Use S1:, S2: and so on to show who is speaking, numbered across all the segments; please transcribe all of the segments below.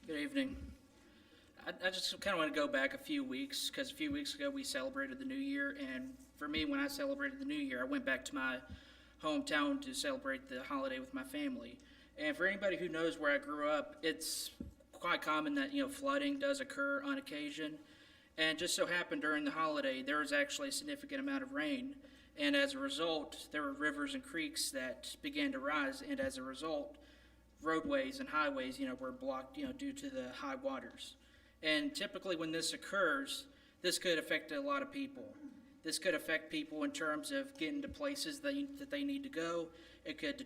S1: Good evening. I just kind of want to go back a few weeks, because a few weeks ago we celebrated the New Year, and for me, when I celebrated the New Year, I went back to my hometown to celebrate the holiday with my family. And for anybody who knows where I grew up, it's quite common that, flooding does occur on occasion. And just so happened during the holiday, there was actually a significant amount of rain. And as a result, there were rivers and creeks that began to rise. And as a result, roadways and highways, were blocked, due to the high waters. And typically when this occurs, this could affect a lot of people. This could affect people in terms of getting to places that they need to go. It could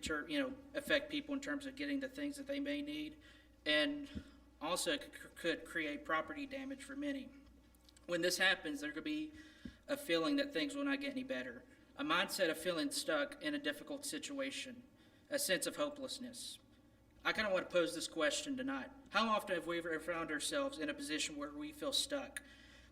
S1: affect people in terms of getting the things that they may need. And also it could create property damage for many. When this happens, there could be a feeling that things will not get any better. A mindset of feeling stuck in a difficult situation. A sense of hopelessness. I kind of want to pose this question tonight. How often have we ever found ourselves in a position where we feel stuck?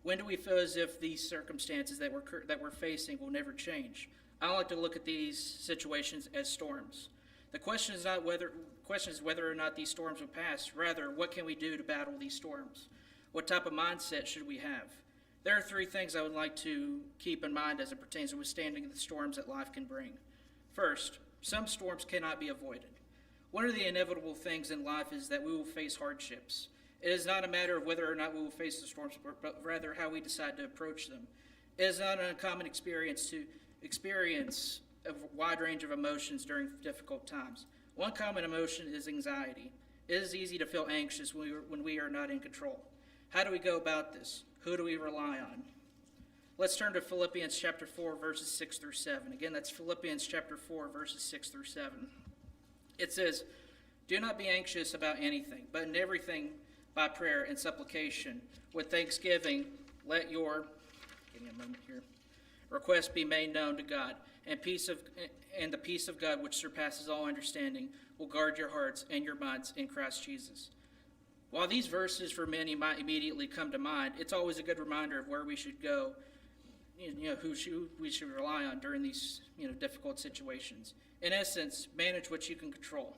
S1: When do we feel as if these circumstances that we're facing will never change? I like to look at these situations as storms. The question is whether or not these storms will pass. Rather, what can we do to battle these storms? What type of mindset should we have? There are three things I would like to keep in mind as it pertains to withstanding the storms that life can bring. First, some storms cannot be avoided. One of the inevitable things in life is that we will face hardships. It is not a matter of whether or not we will face the storms, but rather how we decide to approach them. It is not an uncommon experience to experience a wide range of emotions during difficult times. One common emotion is anxiety. It is easy to feel anxious when we are not in control. How do we go about this? Who do we rely on? Let's turn to Philippians chapter 4, verses 6 through 7. Again, that's Philippians chapter 4, verses 6 through 7. It says, "Do not be anxious about anything, but in everything by prayer and supplication, with thanksgiving, let your," give me a moment here, "requests be made known to God, and the peace of God, which surpasses all understanding, will guard your hearts and your minds in Christ Jesus." While these verses for many might immediately come to mind, it's always a good reminder of where we should go, who we should rely on during these, difficult situations. In essence, manage what you can control.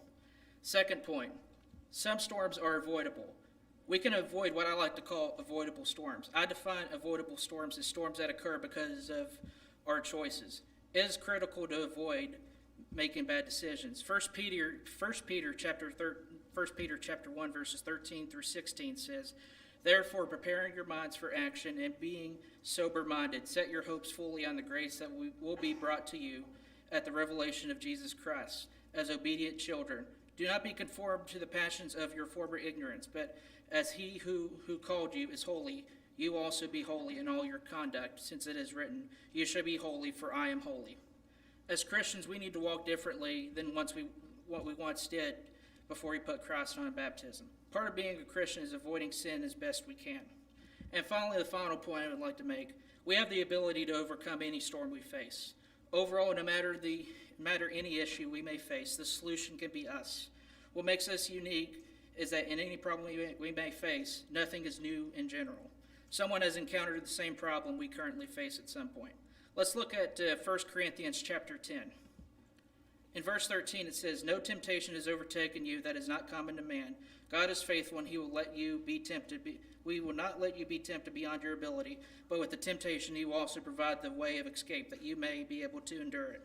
S1: Second point, some storms are avoidable. We can avoid what I like to call avoidable storms. I define avoidable storms as storms that occur because of our choices. It is critical to avoid making bad decisions. 1 Peter chapter 1, verses 13 through 16 says, "Therefore, preparing your minds for action and being sober-minded, set your hopes fully on the grace that will be brought to you at the revelation of Jesus Christ. As obedient children, do not be conformed to the passions of your former ignorance, but as he who called you is holy, you also be holy in all your conduct, since it is written, 'You shall be holy, for I am holy.'" As Christians, we need to walk differently than what we once did before we put Christ on in baptism. Part of being a Christian is avoiding sin as best we can. And finally, the final point I would like to make, we have the ability to overcome any storm we face. Overall, no matter any issue we may face, the solution can be us. What makes us unique is that in any problem we may face, nothing is new in general. Someone has encountered the same problem we currently face at some point. Let's look at 1 Corinthians chapter 10. In verse 13 it says, "No temptation has overtaken you that is not common to man. God is faithful, and he will let you be tempted. We will not let you be tempted beyond your ability, but with the temptation he will also provide the way of escape, that you may be able to endure it."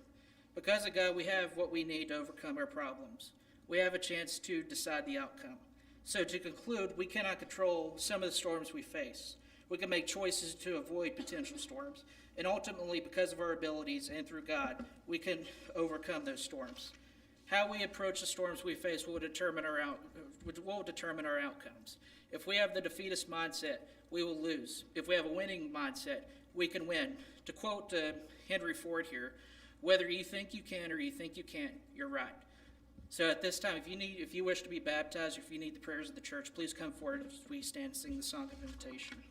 S1: Because of God, we have what we need to overcome our problems. We have a chance to decide the outcome. So to conclude, we cannot control some of the storms we face. We can make choices to avoid potential storms. And ultimately, because of our abilities and through God, we can overcome those storms. How we approach the storms we face will determine our outcomes. If we have the defeatist mindset, we will lose. If we have a winning mindset, we can win. To quote Henry Ford here, "Whether you think you can or you think you can't, you're right." So at this time, if you wish to be baptized, or if you need the prayers of the church, please come forward as we stand and sing the song of invitation.